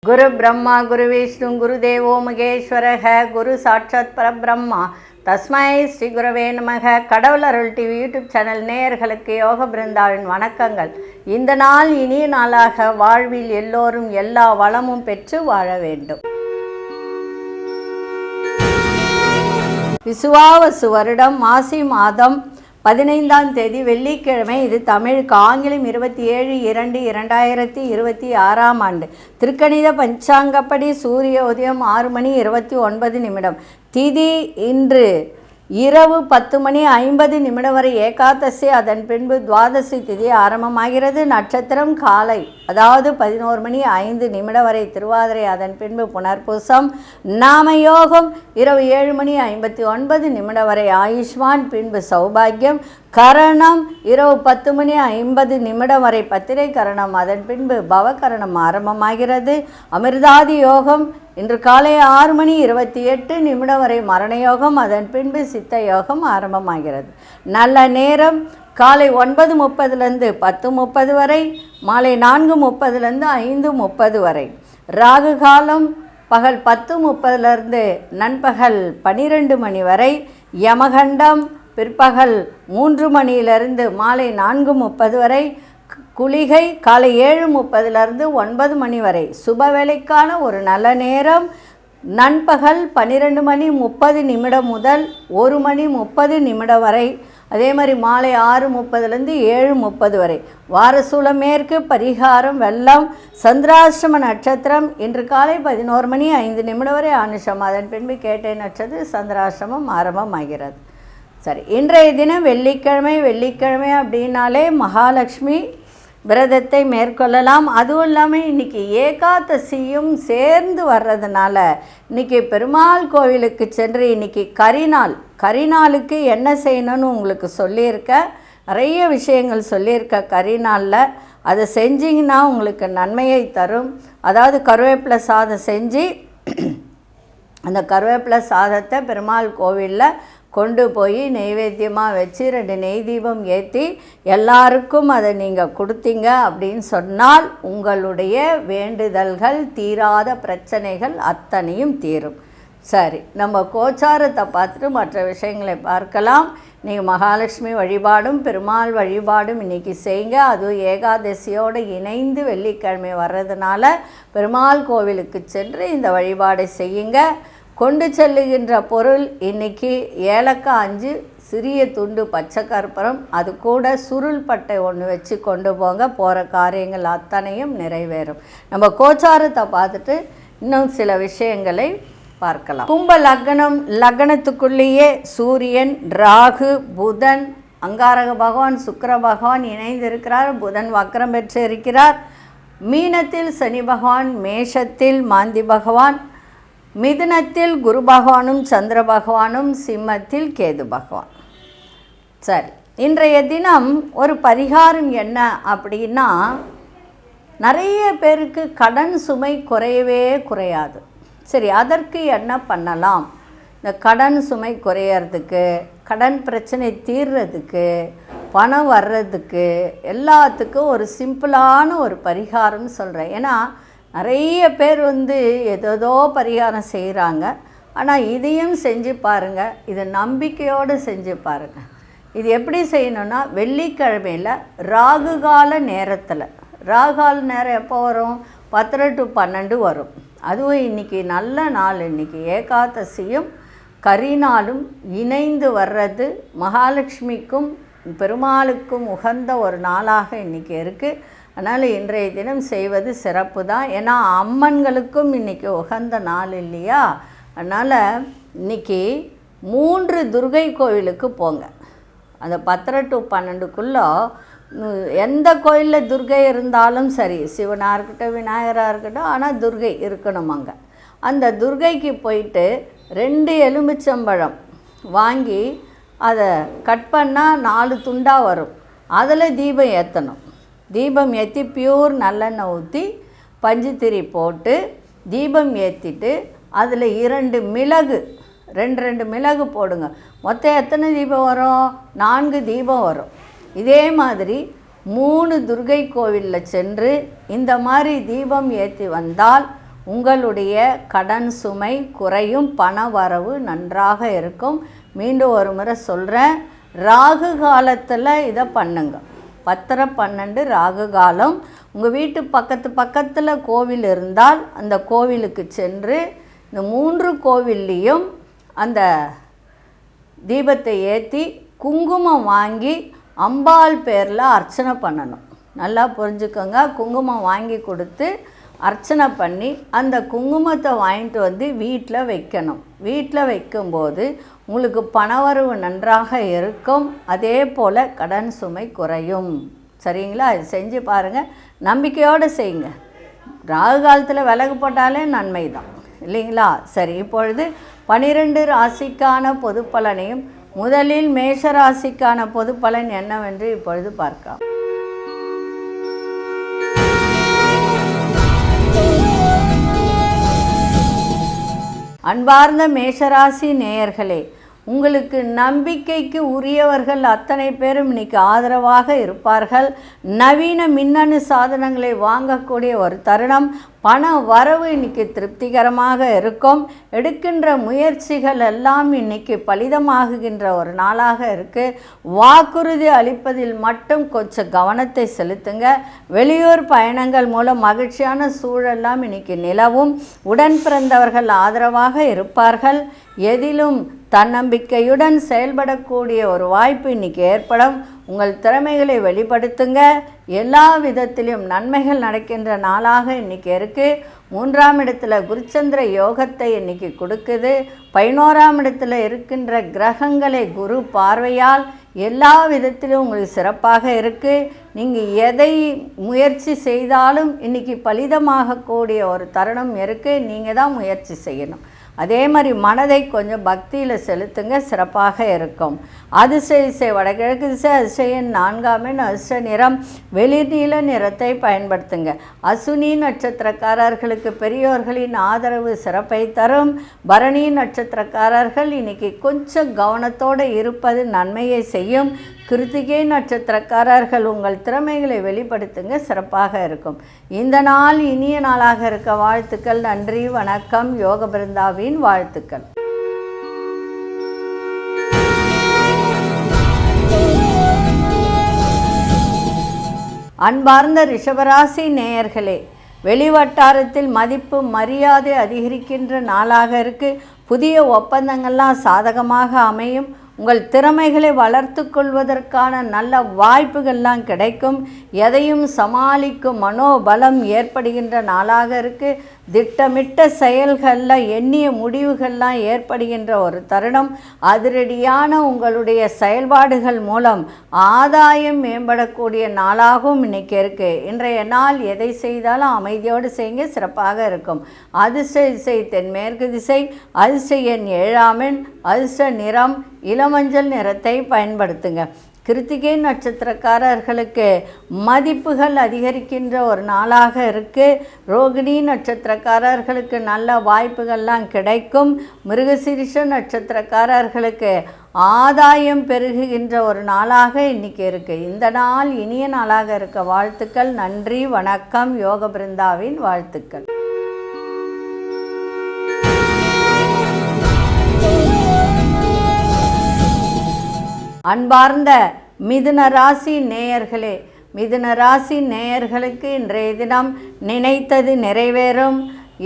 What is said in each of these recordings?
குரு பிரம்மா குரு விஷ்ணு குரு தேவோ மகேஸ்வரக குரு சாட்சாத் பரபிரம்மா தஸ்மை ஸ்ரீ குருவே நமக. கடவுள் அருள் டிவி யூடியூப் சேனல் நேயர்களுக்கு யோக பிருந்தாவின் வணக்கங்கள். இந்த நாள் இனிய நாளாக வாழ்வில் எல்லோரும் எல்லா வளமும் பெற்று வாழ வேண்டும். விசுவாவசு வருடம் மாசி மாதம் 15ஆம் தேதி வெள்ளிக்கிழமை. இது தமிழுக்கு ஆங்கிலம் 27/2/2026 ஆண்டு. திருக்கணித பஞ்சாங்கப்படி சூரிய உதயம் 6:29. திதி இன்று இரவு 10:50 வரை ஏகாதசி, அதன் பின்பு துவாதசி திதி ஆரம்பமாகிறது. நட்சத்திரம் காலை, அதாவது 11:05 வரை திருவாதிரை, அதன் பின்பு புனர்பூசம். நாமயோகம் இரவு 7:59 வரை ஆயுஷ்மான், பின்பு சௌபாகியம். கரணம் இரவு 10:50 வரை பத்திரை கரணம், அதன் பின்பு பவகரணம் ஆரம்பமாகிறது. அமிர்தாதி யோகம் இன்று காலை 6:28 வரை மரணயோகம், அதன் பின்பு சித்த யோகம் ஆரம்பமாகிறது. நல்ல நேரம் காலை 9:30 10:30 வரை, மாலை 4:30 5:30 வரை. ராகு காலம் பகல் 10:30 நண்பகல் 12 மணி வரை. யமகண்டம் பிற்பகல் 3 மாலை 4:30 வரை. குளிகை காலை 7:30 9 மணி வரை. சுப வேளைக்கான ஒரு நல்ல நேரம் நண்பகல் 12:30 முதல் 1:30 வரை. அதே மாதிரி மாலை 6:30 7:30 வரை. வாரசூல மேற்கு, பரிகாரம் வெள்ளம். சந்திராஷ்டம நட்சத்திரம் இன்று காலை 11:05 வரை அனுஷம், அதன் பின்பு கேட்டை நட்சத்திரம் சந்திராஷ்டமம் ஆரம்பமாகிறது. சரி, இன்றைய தினம் வெள்ளிக்கிழமை அப்படின்னாலே மகாலட்சுமி விரதத்தை மேற்கொள்ளலாம். அதுவும் இல்லாமல் இன்றைக்கி ஏகாதசியும் சேர்ந்து வர்றதுனால இன்றைக்கி பெருமாள் கோவிலுக்கு சென்று இன்றைக்கி கரிநாளுக்கு என்ன செய்யணும்னு உங்களுக்கு சொல்லியிருக்க, நிறைய விஷயங்கள் சொல்லியிருக்க. கரிநாளில் அதை செஞ்சிங்கன்னா உங்களுக்கு நன்மையை தரும். அதாவது கருவேப்பிலை சாதம் செஞ்சு அந்த கருவேப்பிலை சாதத்தை பெருமாள் கோவிலில் கொண்டு போய் நெய்வேத்தியமாக வச்சு 2 நெய் தீபம் ஏற்றி எல்லாருக்கும் அதை நீங்கள் கொடுத்தீங்க அப்படின்னு சொன்னால் உங்களுடைய வேண்டுதல்கள், தீராத பிரச்சனைகள் அத்தனையும் தீரும். சரி, நம்ம கோச்சாரத்தை பார்த்துட்டு மற்ற விஷயங்களை பார்க்கலாம். நீங்கள் மகாலட்சுமி வழிபாடும் பெருமாள் வழிபாடும் இன்றைக்கி செய்யுங்க. அதுவும் ஏகாதசியோடு இணைந்து வெள்ளிக்கிழமை வர்றதுனால பெருமாள் கோவிலுக்கு சென்று இந்த வழிபாடை செய்யுங்க. கொண்டு செல்லுகின்ற பொருள் இன்றைக்கி ஏலக்காய் 5, சிறிய துண்டு பச்சை கற்பூரம், அது கூட சுருள் பட்டை 1 வச்சு கொண்டு போங்க. போகிற காரியங்கள் அத்தனையும் நிறைவேறும். நம்ம கோச்சாரத்தை பார்த்துட்டு இன்னும் சில விஷயங்களை பார்க்கலாம். கும்ப லக்னத்துக்குள்ளேயே சூரியன், ராகு, புதன், அங்காரக பகவான், சுக்கிர பகவான் இணைந்திருக்கிறார். புதன் வக்ரம் பெற்று இருக்கிறார். மீனத்தில் சனி பகவான், மேஷத்தில் மாந்தி பகவான், மிதுனத்தில் குரு பகவானும் சந்திர பகவானும், சிம்மத்தில் கேது பகவான். சரி, இன்றைய தினம் ஒரு பரிகாரம் என்ன அப்படின்னா, நிறைய பேருக்கு கடன் சுமை குறையவே குறையாது. சரி, அதற்கு என்ன பண்ணலாம்? இந்த கடன் சுமை குறையறதுக்கு, கடன் பிரச்சனை தீர்றதுக்கு, பணம் வர்றதுக்கு எல்லாத்துக்கும் ஒரு சிம்பிளான ஒரு பரிகாரம் சொல்கிறேன். ஏன்னா நிறைய பேர் ஏதோ பரிகாரம் செய்கிறாங்க. ஆனால் இதையும் செஞ்சு பாருங்கள். இதை நம்பிக்கையோடு செஞ்சு பாருங்கள். இது எப்படி செய்யணுன்னா, வெள்ளிக்கிழமையில் ராகுகால நேரத்தில், ராகுகால நேரம் எப்போ வரும்? 10 to 12 வரும். அதுவும் இன்றைக்கி நல்ல நாள். இன்றைக்கி ஏகாதசியும் கரிநாளும் இணைந்து வர்றது மகாலட்சுமிக்கும் பெருமாளுக்கும் உகந்த ஒரு நாளாக இன்றைக்கி இருக்குது. அதனால் இன்றைய தினம் செய்வது சிறப்பு தான். ஏன்னா அம்மன்களுக்கும் இன்றைக்கி உகந்த நாள் இல்லையா? அதனால் இன்றைக்கி 3 துர்கை கோவிலுக்கு போங்க. அந்த 10 to 12 எந்த கோயிலில் துர்கை இருந்தாலும் சரி, சிவனாக இருக்கட்டும் விநாயகராக இருக்கட்டும், ஆனால் துர்கை இருக்கணும் அங்கே. அந்த துர்கைக்கு போயிட்டு 2 எலுமிச்சம்பழம் வாங்கி அதை கட் பண்ணால் 4 துண்டாக வரும். அதில் தீபம் ஏற்றணும். தீபம் ஏற்றி பியூர் நல்லெண்ணெய் ஊற்றி பஞ்சுத்திரி போட்டு தீபம் ஏற்றிட்டு அதில் 2 மிளகு, 2 மிளகு போடுங்க. மொத்தம் எத்தனை தீபம் வரும்? 4 தீபம் வரும். இதே மாதிரி 3 துர்கை கோவிலில் சென்று இந்த மாதிரி தீபம் ஏற்றி வந்தால் உங்களுடைய கடன் சுமை குறையும், பண வரவு நன்றாக இருக்கும். மீண்டும் ஒரு முறை சொல்கிறேன், ராகு காலத்தில் இதை பண்ணுங்க. 10:12 ராகு காலம். உங்கள் வீட்டு பக்கத்தில் கோவில் இருந்தால் அந்த கோவிலுக்கு சென்று இந்த 3 கோவில்லையும் அந்த தீபத்தை ஏற்றி குங்குமம் வாங்கி அம்பாள் பேரில் அர்ச்சனை பண்ணணும். நல்லா புரிஞ்சுக்கோங்க. குங்குமம் வாங்கி கொடுத்து அர்ச்சனை பண்ணி அந்த குங்குமத்தை வாங்கிட்டு வந்து வீட்டில் வைக்கணும். வீட்டில் வைக்கும்போது உங்களுக்கு பணவரவு நன்றாக இருக்கும். அதே போல் கடன் சுமை குறையும். சரிங்களா? அது செஞ்சு பாருங்கள், நம்பிக்கையோடு செய்யுங்க. ராகு காலத்தில் விலகு போட்டாலே நன்மை தான், இல்லைங்களா? சரி, இப்பொழுது 12 ராசிக்கான பொது பலனையும் முதலில் மேஷ ராசிக்கான பொது பலன் என்னவென்று இப்பொழுது பார்க்கலாம். அன்பார்ந்த மேஷராசி நேயர்களே, உங்களுக்கு நம்பிக்கைக்கு உரியவர்கள் அத்தனை பேரும் இன்னைக்கு ஆதரவாக இருப்பார்கள். நவீன மின்னணு சாதனங்களை வாங்கக்கூடிய ஒரு தருணம். பண வரவு இன்னைக்கு திருப்திகரமாக இருக்கும். எடுக்கின்ற முயற்சிகள் எல்லாம் இன்னைக்கு பலிதமாகுகின்ற ஒரு நாளாக இருக்குது. வாக்குறுதி அளிப்பதில் மட்டும் கொஞ்சம் கவனத்தை செலுத்துங்க. வெளியூர் பயணங்கள் மூலம் மகிழ்ச்சியான சூழலாம் இன்னைக்கு நிலவும். உடன் பிறந்தவர்கள் ஆதரவாக இருப்பார்கள். எதிலும் தன்னம்பிக்கையுடன் செயல்படக்கூடிய ஒரு வாய்ப்பு இன்றைக்கி ஏற்படும். உங்கள் திறமைகளை வெளிப்படுத்துங்க. எல்லா விதத்திலும் நன்மைகள் நடக்கின்ற நாளாக இன்றைக்கி இருக்குது. 3ஆம் இடத்துல குருச்சந்திர யோகத்தை இன்றைக்கி கொடுக்குது. 11ஆம் இடத்துல இருக்கின்ற கிரகங்களை குரு பார்வையால் எல்லா விதத்திலும் உங்களுக்கு சிறப்பாக இருக்குது. நீங்கள் எதை முயற்சி செய்தாலும் இன்றைக்கி பலிதமாகக்கூடிய ஒரு தருணம் இருக்குது. நீங்கள் தான் முயற்சி செய்யணும். அதே மாதிரி மனதை கொஞ்சம் பக்தியில் செலுத்துங்க, சிறப்பாக இருக்கும். அதிசய வடகிழக்கு திசை அதிசயன் 4ஆம் எண் அதிர்ஷ்ட நிறம் வெளிநீல நிறத்தை பயன்படுத்துங்க. அசுனி நட்சத்திரக்காரர்களுக்கு பெரியோர்களின் ஆதரவு சிறப்பை தரும். பரணி நட்சத்திரக்காரர்கள் இன்னைக்கு கொஞ்சம் கவனத்தோடு இருப்பது நன்மையை செய்யும். கிருத்திகை நட்சத்திரக்காரர்கள் உங்கள் திறமைகளை வெளிப்படுத்துங்க, சிறப்பாக இருக்கும். இந்த நாள் இனிய நாளாக இருக்க வாழ்த்துக்கள். நன்றி, வணக்கம். யோக பிருந்தாவின் வாழ்த்துக்கள். அன்பார்ந்த ரிஷபராசி நேயர்களே, வெளிவட்டாரத்தில் மதிப்பு மரியாதை அதிகரிக்கின்ற நாளாக இருக்குது. புதிய ஒப்பந்தங்கள்லாம் சாதகமாக அமையும். உங்கள் திறமைகளை வளர்த்து கொள்வதற்கான நல்ல வாய்ப்புகள்லாம் கிடைக்கும். எதையும் சமாளிக்கும் மனோபலம் ஏற்படுகின்ற நாளாக இருக்குது. திட்டமிட்ட செயல்களில் எண்ணிய முடிவுகள்லாம் ஏற்படுகின்ற ஒரு தருணம். அதிரடியான உங்களுடைய செயல்பாடுகள் மூலம் ஆதாயம் மேம்படக்கூடிய நாளாகவும் இன்றைக்கி இருக்குது. இன்றைய நாள் எதை செய்தாலும் அமைதியோடு செய்யுங்க, சிறப்பாக இருக்கும். அதிர்ஷ்ட திசை தென்மேற்கு திசை. அதிர்ஷ்ட எண் 7ஆம் எண். அதிர்ஷ்ட நிறம் இளமஞ்சள் நிறத்தை பயன்படுத்துங்க. கிருத்திகை நட்சத்திரக்காரர்களுக்கு மதிப்புகள் அதிகரிக்கின்ற ஒரு நாளாக இருக்குது. ரோகிணி நட்சத்திரக்காரர்களுக்கு நல்ல வாய்ப்புகள்லாம் கிடைக்கும். மிருகசீரிஷ நட்சத்திரக்காரர்களுக்கு ஆதாயம் பெருகுகின்ற ஒரு நாளாக இன்றைக்கி இருக்குது. இந்த நாள் இனிய நாளாக இருக்க வாழ்த்துக்கள். நன்றி, வணக்கம். யோக பிருந்தாவின் வாழ்த்துக்கள். அன்பார்ந்த மிதுன ராசி நேயர்களே, மிதுன ராசி நேயர்களுக்கு இன்றைய தினம் நினைத்தது நிறைவேறும்.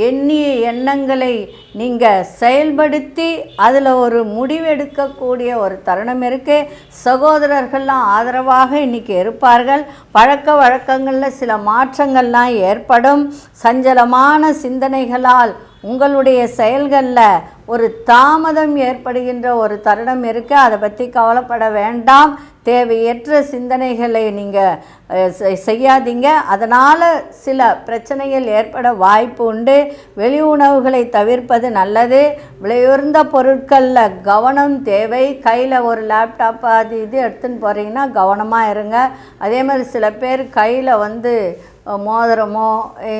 எண்ணிய எண்ணங்களை நீங்கள் செயல்படுத்தி அதில் ஒரு முடிவெடுக்கக்கூடிய ஒரு தருணம் இருக்குது. சகோதரர்கள்லாம் ஆதரவாக இன்றைக்கி இருப்பார்கள். பழக்க வழக்கங்களில் சில மாற்றங்கள்லாம் ஏற்படும். சஞ்சலமான சிந்தனைகளால் உங்களுடைய செயல்களில் ஒரு தாமதம் ஏற்படுகின்ற ஒரு தருணம் இருக்குது. அதை பற்றி கவலைப்பட வேண்டாம். தேவையற்ற சிந்தனைகளை நீங்கள் செய்யாதீங்க. அதனால் சில பிரச்சனைகள் ஏற்பட வாய்ப்பு உண்டு. வெளி உணவுகளை தவிர்ப்பது நல்லது. விலையுயர்ந்த பொருட்களில் கவனம் தேவை. கையில் ஒரு லேப்டாப் அது இது எடுத்துன்னு போகிறீங்கன்னா கவனமாக இருங்க. அதே மாதிரி சில பேர் கையில் மோதிரமோ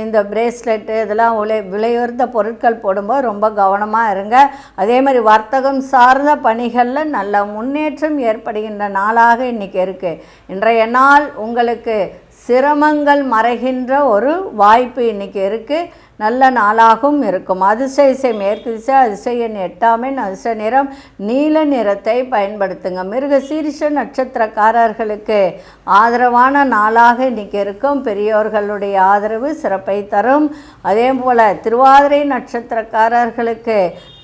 இந்த பிரேஸ்லெட்டு இதெல்லாம் விலையுயர்ந்த பொருட்கள் போடும்போது ரொம்ப கவனமாக இருங்க. அதே மாதிரி வர்த்தகம் சார்ந்த பணிகளில் நல்ல முன்னேற்றம் ஏற்படுகின்ற நாளாக இன்றைக்கி இருக்குது. இன்றைய நாள் உங்களுக்கு சிரமங்கள் மறைகின்ற ஒரு வாய்ப்பு இன்றைக்கி இருக்குது. நல்ல நாளாகவும் இருக்கும். அதிர்ஷ்ட மேற்கு திசை, அதிர்ஷ்ட எண் 8 அதிர்ஷ்ட நிறம் நீல நிறத்தை பயன்படுத்துங்க. மிருகசீரிஷ நட்சத்திரக்காரர்களுக்கு ஆதரவான நாளாக இன்றைக்கி இருக்கும். பெரியோர்களுடைய ஆதரவு சிறப்பை தரும். அதே போல் திருவாதிரை நட்சத்திரக்காரர்களுக்கு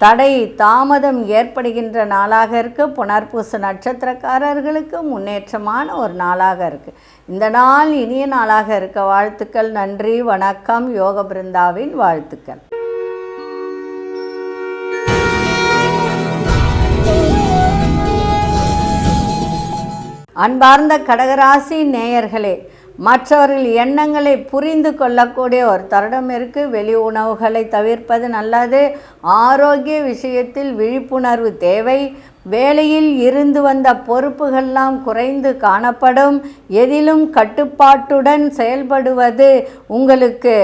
தடை தாமதம் ஏற்படுகின்ற நாளாக இருக்குது. புனர்பூச நட்சத்திரக்காரர்களுக்கு முன்னேற்றமான ஒரு நாளாக இருக்குது. இந்த நாள் இனிய நாளாக இருக்க வாழ்த்துக்கள். நன்றி, வணக்கம். யோக பிருந்தாவின் வாழ்த்துக்கள். அன்பார்ந்த கடகராசி நேயர்களே, மற்றவர்கள் எண்ணங்களை புரிந்து கொள்ளக்கூடிய ஒரு தருணம் இருக்குது. வெளி உணவுகளை தவிர்ப்பது நல்லது. ஆரோக்கிய விஷயத்தில் விழிப்புணர்வு தேவை. வேலையில் இருந்து வந்த பொறுப்புகள்லாம் குறைந்து காணப்படும். எதிலும் கட்டுப்பாட்டுடன் செயல்படுவது உங்களுக்கு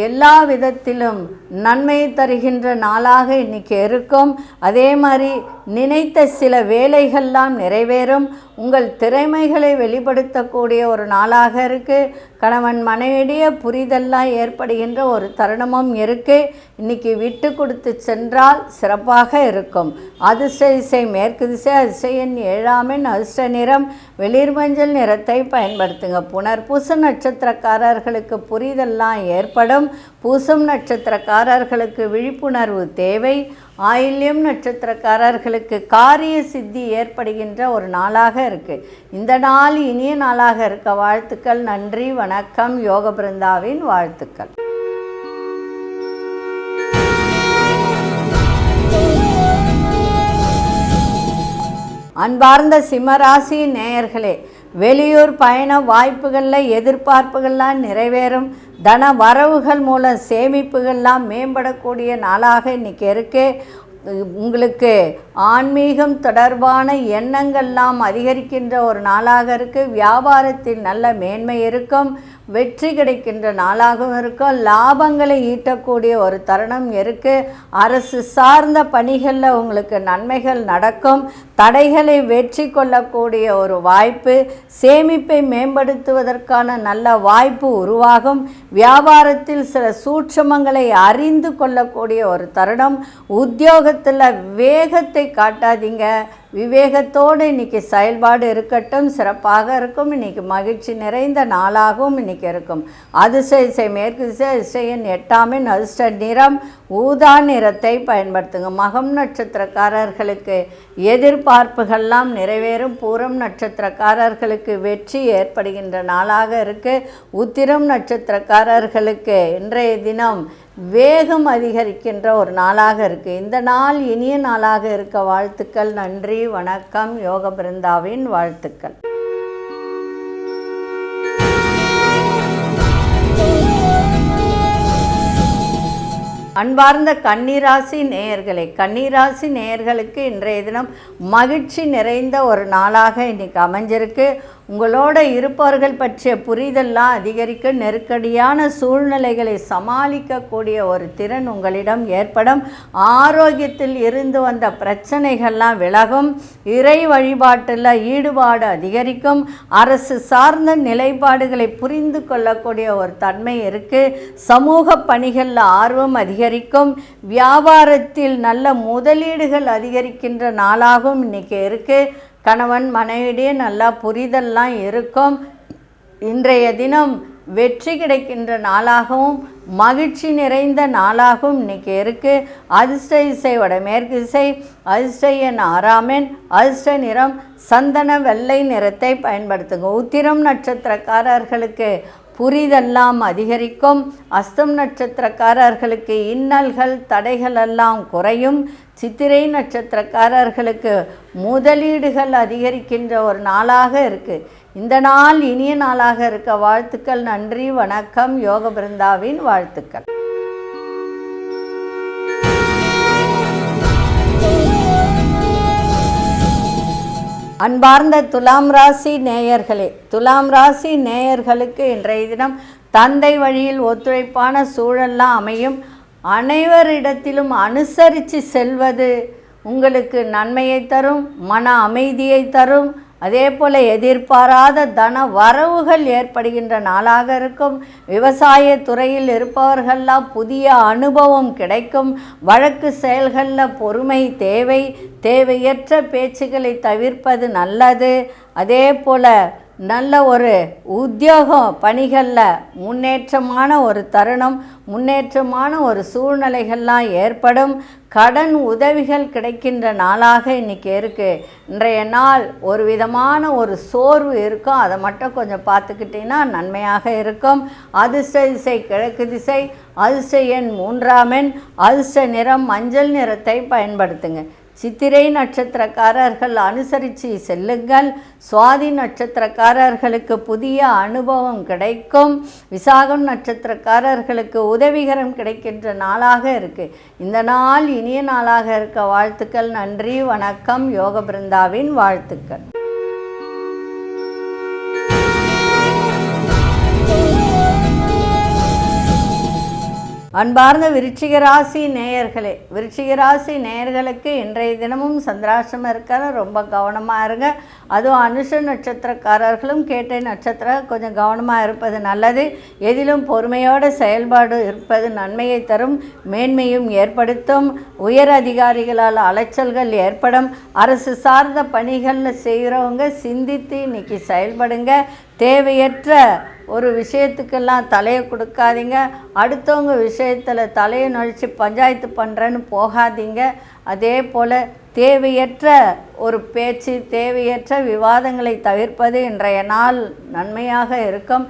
எல்லா விதத்திலும் நன்மை தருகின்ற நாளாக இன்றைக்கி இருக்கும். அதே மாதிரி நினைத்த சில வேலைகள்லாம் நிறைவேறும். உங்கள் திறமைகளை வெளிப்படுத்தக்கூடிய ஒரு நாளாக இருக்குது. கணவன் மனைவிடைய புரிதல்லாம் ஏற்படுகின்ற ஒரு தருணமும் இருக்குது. இன்றைக்கி விட்டு கொடுத்து சென்றால் சிறப்பாக இருக்கும். அதிர்ஷ்ட திசை மேற்கு திசை, அதிர்ஷ்ட எண் 7 அதிர்ஷ்ட நிறம் வெளிர் மஞ்சள் நிறத்தை பயன்படுத்துங்க. புனர்பூச நட்சத்திரக்காரர்களுக்கு புரிதல்லாம் ஏற்படும். பூசம் நட்சத்திரக்காரர்களுக்கு விழிப்புணர்வு தேவை. ஆயில்யம் நட்சத்திரக்காரர்களுக்கு காரிய சித்தி ஏற்படுகின்ற ஒரு நாளாக இருக்குது. இந்த நாள் இனிய நாளாக இருக்க வாழ்த்துக்கள். நன்றி, வணக்கம். யோக பிருந்தாவின் வாழ்த்துக்கள். அன்பார்ந்த சிம்மராசி நேயர்களே, வெளியூர் பயண வாய்ப்புகளில் எதிர்பார்ப்புகள்லாம் நிறைவேறும். தன வரவுகள் மூலம் சேமிப்புகள்லாம் மேம்படக்கூடிய நாளாக இன்றைக்கி இருக்குது. உங்களுக்கு ஆன்மீகம் தொடர்பான எண்ணங்கள்லாம் அதிகரிக்கின்ற ஒரு நாளாக இருக்குது. வியாபாரத்தில் நல்ல மேன்மை இருக்கும். வெற்றி கிடைக்கின்ற நாளாகவும் இருக்கும். லாபங்களை ஈட்டக்கூடிய ஒரு தருணம் இருக்குது. அரசு சார்ந்த பணிகளில் உங்களுக்கு நன்மைகள் நடக்கும். தடைகளை வெற்றி கொள்ளக்கூடிய ஒரு வாய்ப்பு. சேமிப்பை மேம்படுத்துவதற்கான நல்ல வாய்ப்பு உருவாகும். வியாபாரத்தில் சில சூட்சமங்களை அறிந்து கொள்ளக்கூடிய ஒரு தருணம். உத்தியோகத்தில் வேகத்தை காட்டாதீங்க. விவேகத்தோடு இன்றைக்கி செயல்பாடு இருக்கட்டும். சிறப்பாக இருக்கும். இன்றைக்கி மகிழ்ச்சி நிறைந்த நாளாகவும் இன்றைக்கி இருக்கும். அதிர்ஷ்ட திசை மேற்கு திசை, அதிர்ஷ்ட எண் 8 அதிர்ஷ்ட நிறம் ஊதா நிறத்தை பயன்படுத்துங்க. மகம் நட்சத்திரக்காரர்களுக்கு எதிர்பார்ப்புகள்லாம் நிறைவேறும். பூரம் நட்சத்திரக்காரர்களுக்கு வெற்றி ஏற்படுகின்ற நாளாக இருக்குது. உத்திரம் நட்சத்திரக்காரர்களுக்கு இன்றைய தினம் வேகம் அதிகரிக்கின்ற ஒரு நாளாக இருக்குது. இந்த நாள் இனிய நாளாக இருக்க வாழ்த்துக்கள். நன்றி, வணக்கம். யோக பிருந்தாவின் வாழ்த்துக்கள். அன்பார்ந்த கன்னிராசி நேயர்களே, கன்னிராசி நேயர்களுக்கு இன்றைய தினம் மகிழ்ச்சி நிறைந்த ஒரு நாளாக இன்றைக்கி அமைஞ்சிருக்கு. உங்களோட இருப்பவர்கள் பற்றிய புரிதல்லாம் அதிகரிக்க, நெருக்கடியான சூழ்நிலைகளை சமாளிக்கக்கூடிய ஒரு திறன் உங்களிடம் ஏற்படும். ஆரோக்கியத்தில் இருந்து வந்த பிரச்சனைகள்லாம் விலகும். இறை வழிபாட்டில் ஈடுபாடு அதிகரிக்கும். அரசு சார்ந்த நிலைப்பாடுகளை புரிந்து கொள்ளக்கூடிய ஒரு தன்மை இருக்குது. சமூக பணிகளில் ஆர்வம் அதிகரிக்கும். வியாபாரத்தில் நல்ல முதலீடுகள் அதிகரிக்கின்ற நாளாகவும் இன்றைக்கி இருக்குது. கணவன் மனைவிடையே நல்லா புரிதல்லாம் இருக்கும். இன்றைய தினம் வெற்றி கிடைக்கின்ற நாளாகவும் மகிழ்ச்சி நிறைந்த நாளாகவும் இன்றைக்கி இருக்குது. அதிர்ஷ்ட திசை வடமேற்கு திசை, அதிர்ஷ்ட எண் 6 அதிர்ஷ்ட நிறம் சந்தன வெள்ளை நிறத்தை பயன்படுத்துங்க. உத்திரம் நட்சத்திரக்காரர்களுக்கு புரிதெல்லாம் அதிகரிக்கும். அஸ்தம் நட்சத்திரக்காரர்களுக்கு இன்னல்கள் தடைகள் எல்லாம் குறையும். சித்திரை நட்சத்திரக்காரர்களுக்கு முதலீடுகள் அதிகரிக்கின்ற ஒரு நாளாக இருக்குது. இந்த நாள் இனிய நாளாக இருக்க வாழ்த்துக்கள். நன்றி, வணக்கம். யோக பிருந்தாவின் வாழ்த்துக்கள். அன்பார்ந்த துலாம் ராசி நேயர்களே, துலாம் ராசி நேயர்களுக்கு இன்றைய தினம் தந்தை வழியில் ஒத்துழைப்பான சூழல்லாம் அமையும். அனைவரிடத்திலும் அனுசரித்து செல்வது உங்களுக்கு நன்மையை தரும், மன அமைதியை தரும். அதே போல் எதிர்பாராத தன வரவுகள் ஏற்படுகின்ற நாளாக இருக்கும். விவசாய துறையில் இருப்பவர்களெல்லாம் புதிய அனுபவம் கிடைக்கும். வழக்கு செயல்களில் பொறுமை தேவை. தேவையற்ற பேச்சுக்களை தவிர்ப்பது நல்லது. அதே போல் நல்ல ஒரு உத்தியோகம் பணிகளில் முன்னேற்றமான ஒரு தருணம், முன்னேற்றமான ஒரு சூழ்நிலைகள்லாம் ஏற்படும். கடன் உதவிகள் கிடைக்கின்ற நாளாக இன்றைக்கி இருக்குது. இன்றைய நாள் ஒரு விதமான ஒரு சோர்வு இருக்கும், அதை மட்டும் கொஞ்சம் பார்த்துக்கிட்டிங்கன்னா நன்மையாக இருக்கும். அதிர்ஷ்ட திசை கிழக்கு திசை, அதிர்ஷ்ட எண் 3ஆம் எண், அதிர்ஷ்ட நிறம் மஞ்சள் நிறத்தை பயன்படுத்துங்க. சித்திரை நட்சத்திரக்காரர்கள் அனுசரித்து செல்லுங்கள். சுவாதி நட்சத்திரக்காரர்களுக்கு புதிய அனுபவம் கிடைக்கும். விசாகம் நட்சத்திரக்காரர்களுக்கு உதவிகரம் கிடைக்கின்ற நாளாக இருக்குது. இந்த நாள் இனிய நாளாக இருக்க வாழ்த்துக்கள். நன்றி, வணக்கம். யோக பிருந்தாவின் வாழ்த்துக்கள். அன்பார்ந்த விருச்சிக ராசி நேயர்களே, விருச்சிக ராசி நேயர்களுக்கு இன்றைய தினமும் சந்திராஷ்டமம் இருக்கிற ரொம்ப கவனமாக இருங்க. அதுவும் அனுஷ நட்சத்திரக்காரர்களும் கேட்டை நட்சத்திரம் கொஞ்சம் கவனமாக இருப்பது நல்லது. எதிலும் பொறுமையோடு செயல்பாடு இருப்பது நன்மையை தரும், மேன்மையும் ஏற்படுத்தும். உயர் அதிகாரிகளால் அலைச்சல்கள் ஏற்படும். அரசு சார்ந்த பணிகளில் செய்கிறவங்க சிந்தித்து இன்றைக்கி செயல்படுங்க. தேவையற்ற ஒரு விஷயத்துக்கெல்லாம் தலையை கொடுக்காதீங்க. அடுத்தவங்க விஷயத்தில் தலையை நழித்து பஞ்சாயத்து பண்ணுறேன்னு போகாதீங்க. அதே போல் தேவையற்ற ஒரு பேச்சு, தேவையற்ற விவாதங்களை தவிர்ப்பது இன்றைய நாள் நன்மையாக இருக்கும்.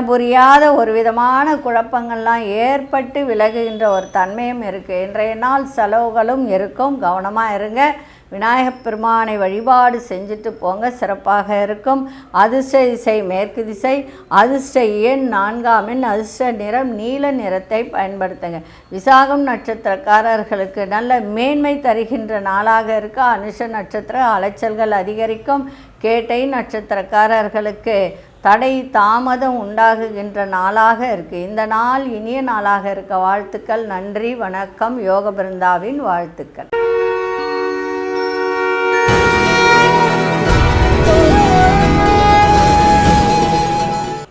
புரியாத ஒரு விதமான குழப்பங்கள்லாம் ஏற்பட்டு விலகுகின்ற ஒரு தன்மையும் இருக்குது. இன்றைய நாள் செலவுகளும் இருக்கும், கவனமாக இருங்க. விநாயகப் பெருமானை வழிபாடு செஞ்சுட்டு போங்க, சிறப்பாக இருக்கும். அதிர்ஷ்ட திசை மேற்கு திசை, அதிர்ஷ்ட எண் 4ஆம் எண், அதிர்ஷ்ட நிறம் நீல நிறத்தை பயன்படுத்துங்க. விசாகம் நட்சத்திரக்காரர்களுக்கு நல்ல மேன்மை தருகின்ற நாளாக இருக்க. அனுஷ நட்சத்திர அலைச்சல்கள் அதிகரிக்கும். கேட்டை நட்சத்திரக்காரர்களுக்கு தடை தாமதம் உண்டாகுகின்ற நாளாக இருக்குது. இந்த நாள் இனிய நாளாக இருக்க வாழ்த்துக்கள். நன்றி, வணக்கம். யோக பிருந்தாவின் வாழ்த்துக்கள்.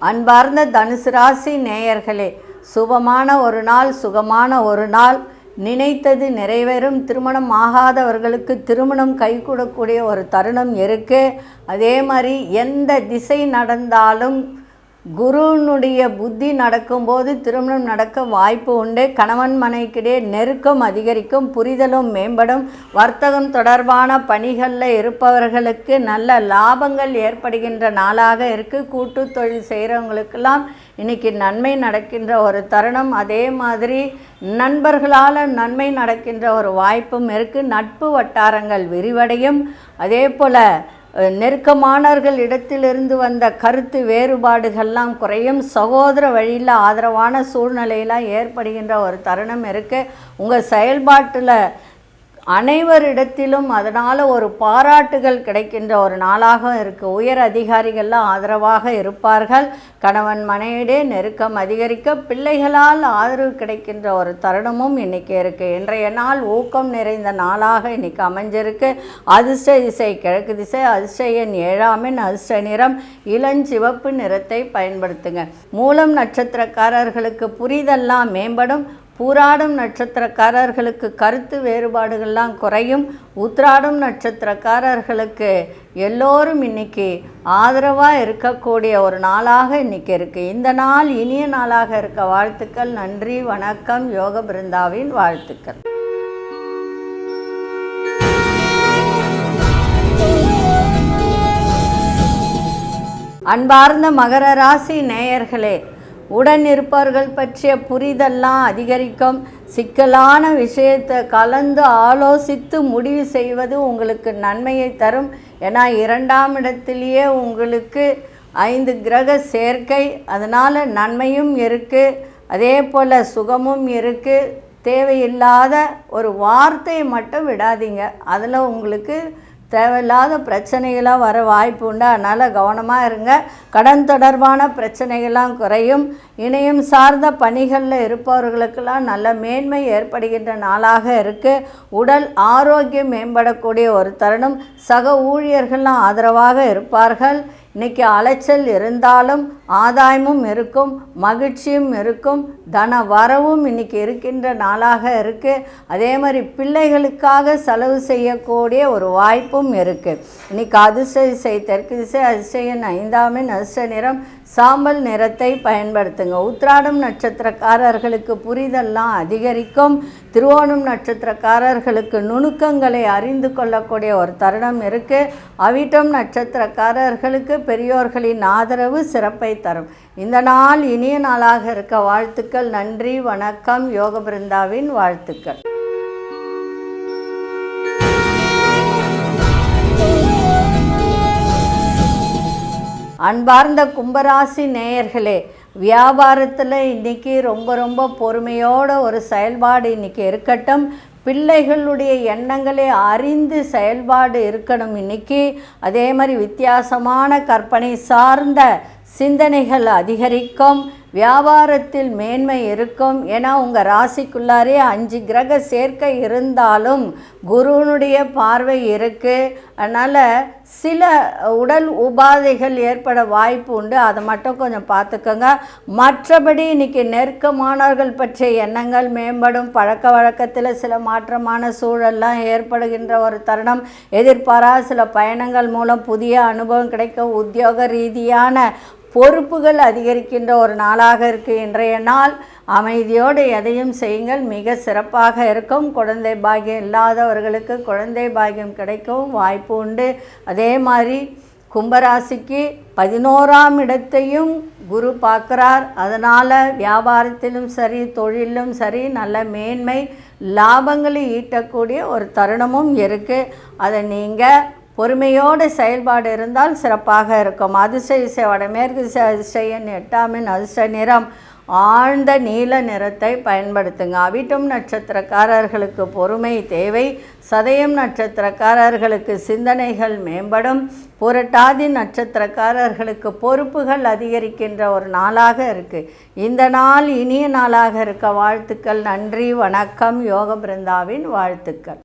அன்பார்ந்த தனுசு ராசி நேயர்களே, சுபமான ஒரு நாள், சுகமான ஒரு நாள். நினைத்தது நிறைவேறும். திருமணம் ஆகாதவர்களுக்கு திருமணம் கைகூடக்கூடிய ஒரு தருணம் இருக்குது. அதே மாதிரி எந்த திசை நடந்தாலும் குருனுடைய புத்தி நடக்கும்போது திருமணம் நடக்க வாய்ப்பு உண்டு. கணவன் மனைவிக்கிடையே நெருக்கம் அதிகரிக்கும், புரிதலும் மேம்படும். வர்த்தகம் தொடர்பான பணிகளில் இருப்பவர்களுக்கு நல்ல லாபங்கள் ஏற்படுகின்ற நாளாக இருக்குது. கூட்டு தொழில் செய்கிறவங்களுக்கெல்லாம் இன்றைக்கி நன்மை நடக்கின்ற ஒரு தருணம். அதே மாதிரி நண்பர்களால் நன்மை நடக்கின்ற ஒரு வாய்ப்பும் இருக்குது. நட்பு வட்டாரங்கள் விரிவடையும். அதே போல் நெருக்கமானவர்கள் இடத்திலிருந்து வந்த கருத்து வேறுபாடுகள்லாம் குறையும். சகோதர வழியில் ஆதரவான சூழ்நிலையெல்லாம் ஏற்படுகின்ற ஒரு தருணம் இருக்குது. உங்கள் செயல்பாட்டில் அனைவரிடத்திலும் அதனால் ஒரு பாராட்டுகள் கிடைக்கின்ற ஒரு நாளாக இருக்குது. உயர் அதிகாரிகள்லாம் ஆதரவாக இருப்பார்கள். கணவன் மனைவியிடையே நெருக்கம் அதிகரிக்க பிள்ளைகளால் ஆதரவு கிடைக்கின்ற ஒரு தருணமும் இன்றைக்கி இருக்குது. இன்றைய நாள் ஊக்கம் நிறைந்த நாளாக இன்றைக்கி அமைஞ்சிருக்கு. அதிர்ஷ்ட திசை கிழக்கு திசை, அதிர்ஷ்ட எண் 7ஆம் எண், அதிர்ஷ்ட நிறம் இளஞ்சிவப்பு நிறத்தை பயன்படுத்துங்க. மூலம் நட்சத்திரக்காரர்களுக்கு புரிதெல்லாம் மேம்படும். பூராடும் நட்சத்திரக்காரர்களுக்கு கருத்து வேறுபாடுகள்லாம் குறையும். உத்திராடும் நட்சத்திரக்காரர்களுக்கு எல்லோரும் இன்றைக்கி ஆதரவாக இருக்கக்கூடிய ஒரு நாளாக இன்றைக்கி இருக்குது. இந்த நாள் இனிய நாளாக இருக்க வாழ்த்துக்கள். நன்றி, வணக்கம். யோக பிருந்தாவின் வாழ்த்துக்கள். அன்பார்ந்த மகர ராசி நேயர்களே, உடன் இருப்பவர்கள் பற்றிய புரிதெல்லாம் அதிகரிக்கும். சிக்கலான விஷயத்தை கலந்து ஆலோசித்து முடிவு செய்வது உங்களுக்கு நன்மையை தரும். ஏன்னா 2ஆம் இடத்திலேயே உங்களுக்கு 5 கிரக சேர்க்கை, அதனால் நன்மையும் இருக்குது, அதே போல் சுகமும் இருக்குது. தேவையில்லாத ஒரு வார்த்தையை மட்டும் விடாதீங்க, அதில் உங்களுக்கு தேவையில்லாத பிரச்சனைகளாக வர வாய்ப்பு உண்டு. அதனால் கவனமாக இருங்க. கடன் தொடர்பான பிரச்சனைகள்லாம் குறையும். இணையம் சார்ந்த பணிகளில் இருப்பவர்களுக்கெல்லாம் நல்ல மேன்மை ஏற்படுகின்ற நாளாக இருக்குது. உடல் ஆரோக்கியம் மேம்படக்கூடிய ஒரு தருணம். சக ஊழியர்கள்லாம் ஆதரவாக இருப்பார்கள். இன்றைக்கி அலைச்சல் இருந்தாலும் ஆதாயமும் இருக்கும், மகிழ்ச்சியும் இருக்கும், தன வரவும் இன்றைக்கி இருக்கின்ற நாளாக இருக்குது. அதே மாதிரி பிள்ளைகளுக்காக செலவு செய்யக்கூடிய ஒரு வாய்ப்பும் இருக்குது. இன்றைக்கி அதிர்ஷ்ட திசை தெற்கு திசை, அதிர்ஷ்ட 5ஆம் எண், அதிர்ஷ்ட நிறம் சாம்பல் நிறத்தை பயன்படுத்துங்க. உத்திராடம் நட்சத்திரக்காரர்களுக்கு புரிதல்லாம் அதிகரிக்கும். திருவோணம் நட்சத்திரக்காரர்களுக்கு நுணுக்கங்களை அறிந்து கொள்ளக்கூடிய ஒரு தருணம் இருக்குது. அவிட்டம் நட்சத்திரக்காரர்களுக்கு பெரியோர்களின் ஆதரவு சிறப்பை தரும். இந்த நாள் இனிய நாளாக இருக்க வாழ்த்துக்கள். நன்றி, வணக்கம். யோக பிருந்தாவின் வாழ்த்துக்கள். அன்பார்ந்த கும்பராசி நேயர்களே, வியாபாரத்தில் இன்றைக்கி ரொம்ப பொறுமையோட ஒரு செயல்பாடு இன்றைக்கி இருக்கட்டும். பிள்ளைகளுடைய எண்ணங்களை அறிந்து செயல்பாடு இருக்கணும் இன்றைக்கி. அதே மாதிரி வித்தியாசமான கற்பனை சார்ந்த சிந்தனைகள் அதிகரிக்கும். வியாபாரத்தில் மேன்மை இருக்கும். ஏன்னா உங்கள் ராசிக்குள்ளாரே 5 கிரக சேர்க்கை இருந்தாலும் குருனுடைய பார்வை இருக்குது. அதனால் சில உடல் உபாதைகள் ஏற்பட வாய்ப்பு உண்டு. அதை மட்டும் கொஞ்சம் பார்த்துக்கோங்க. மற்றபடி இன்றைக்கி நெருக்கமானவர்கள் பற்றிய எண்ணங்கள் மேம்படும். பழக்க வழக்கத்தில் சில மாற்றமான சூழல்லாம் ஏற்படுகின்ற ஒரு தருணம். எதிர்பாராத சில பயணங்கள் மூலம் புதிய அனுபவம் கிடைக்க உத்தியோக ரீதியான பொறுப்புகள் அதிகரிக்கின்ற ஒரு நாளாக இருக்குது. இன்றைய நாள் அமைதியோடு எதையும் செய்யுங்கள், மிக சிறப்பாக இருக்கும். குழந்தை பாக்கியம் இல்லாதவர்களுக்கு குழந்தை பாக்கியம் கிடைக்கவும் வாய்ப்பு உண்டு. அதே மாதிரி கும்பராசிக்கு 11ஆம் இடத்தையும் குரு பார்க்குறார். அதனால் வியாபாரத்திலும் சரி தொழிலும் சரி நல்ல மேன்மை லாபங்களை ஈட்டக்கூடிய ஒரு தருணமும் இருக்குது. அதை நீங்கள் பொறுமையோடு செயல்பாடு இருந்தால் சிறப்பாக இருக்கும். அதிர்ஷ்ட திசை வடமேற்கு திசை, அதிர்ஷ்ட எண் 8ஆம் எண், அதிர்ஷ்ட நிறம் ஆழ்ந்த நீல நிறத்தை பயன்படுத்துங்க. அவிட்டம் நட்சத்திரக்காரர்களுக்கு பொறுமை தேவை. சதயம் நட்சத்திரக்காரர்களுக்கு சிந்தனைகள் மேம்படும். புரட்டாதி நட்சத்திரக்காரர்களுக்கு பொறுப்புகள் அதிகரிக்கின்ற ஒரு நாளாக இருக்குது. இந்த நாள் இனிய நாளாக இருக்க வாழ்த்துக்கள். நன்றி, வணக்கம். யோக பிருந்தாவின் வாழ்த்துக்கள்.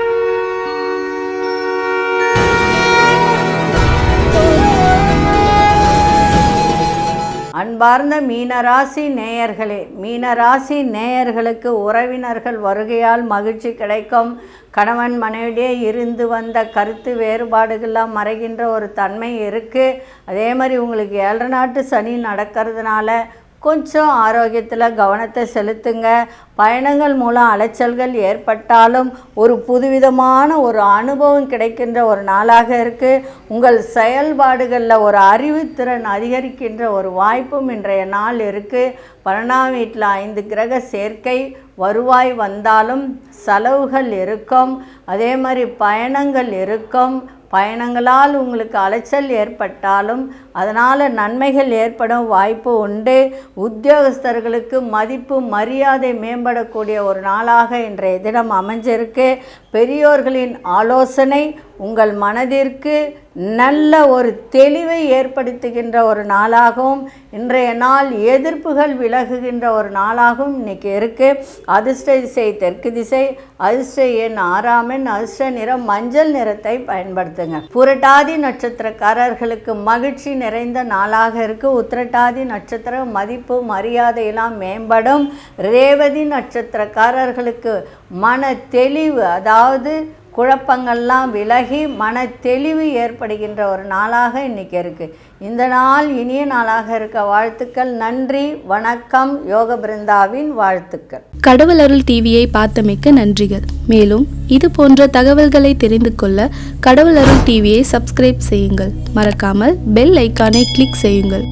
அன்பார்ந்த மீனராசி நேயர்களே, மீனராசி நேயர்களுக்கு உறவினர்கள் வருகையால் மகிழ்ச்சி கிடைக்கும். கணவன் மனைவிடையே இருந்து வந்த கருத்து வேறுபாடுகள்லாம் மறைகின்ற ஒரு தன்மை இருக்குது. அதே மாதிரி உங்களுக்கு 7 நாட்டு சனி நடக்கிறதுனால கொஞ்சம் ஆரோக்கியத்தில் கவனத்தை செலுத்துங்க. பயணங்கள் மூலம் அலைச்சல்கள் ஏற்பட்டாலும் ஒரு புதுவிதமான ஒரு அனுபவம் கிடைக்கின்ற ஒரு நாளாக இருக்குது. உங்கள் செயல்பாடுகளில் ஒரு அறிவுத்திறன் அதிகரிக்கின்ற ஒரு வாய்ப்பும் இன்றைய நாள் இருக்குது. 12ஆம் வீட்டில் 5 கிரக சேர்க்கை. வருவாய் வந்தாலும் செலவுகள் இருக்கும். அதே மாதிரி பயணங்கள் இருக்கும். பயணங்களால் உங்களுக்கு அலைச்சல் ஏற்பட்டாலும் அதனால் நன்மைகள் ஏற்படும் வாய்ப்பு உண்டு. உத்தியோகஸ்தர்களுக்கு மதிப்பு மரியாதை மேம்படக்கூடிய ஒரு நாளாக இன்றைய தினம் அமைஞ்சிருக்கு. பெரியோர்களின் ஆலோசனை உங்கள் மனதிற்கு நல்ல ஒரு தெளிவை ஏற்படுத்துகின்ற ஒரு நாளாகவும் இன்றைய நாள் எதிர்ப்புகள் விலகுகின்ற ஒரு நாளாகவும் இன்றைக்கி இருக்குது. அதிர்ஷ்ட திசை தெற்கு திசை, அதிர்ஷ்ட எண் 6ஆம் எண், அதிர்ஷ்ட நிறம் மஞ்சள் நிறத்தை பயன்படுத்துங்க. புரட்டாதி நட்சத்திரக்காரர்களுக்கு மகிழ்ச்சி நிறைந்த நாளாக இருக்குது. உத்திரட்டாதி நட்சத்திரம் மதிப்பு மரியாதையெல்லாம் மேம்படும். ரேவதி நட்சத்திரக்காரர்களுக்கு மன தெளிவு, அதாவது குழப்பங்கள்லாம் விலகி மன தெளிவு ஏற்படுகின்ற ஒரு நாளாக இன்றைக்கி இருக்குது. இந்த நாள் இனிய நாளாக இருக்க வாழ்த்துக்கள். நன்றி, வணக்கம். யோக பிருந்தாவின் வாழ்த்துக்கள். கடவுள் அருள் டிவியை பார்த்தமைக்கு நன்றிகள். மேலும் இது போன்ற தகவல்களை தெரிந்து கொள்ள கடவுள் அருள் டிவியை சப்ஸ்கிரைப் செய்யுங்கள். மறக்காமல் பெல் ஐக்கானை கிளிக் செய்யுங்கள்.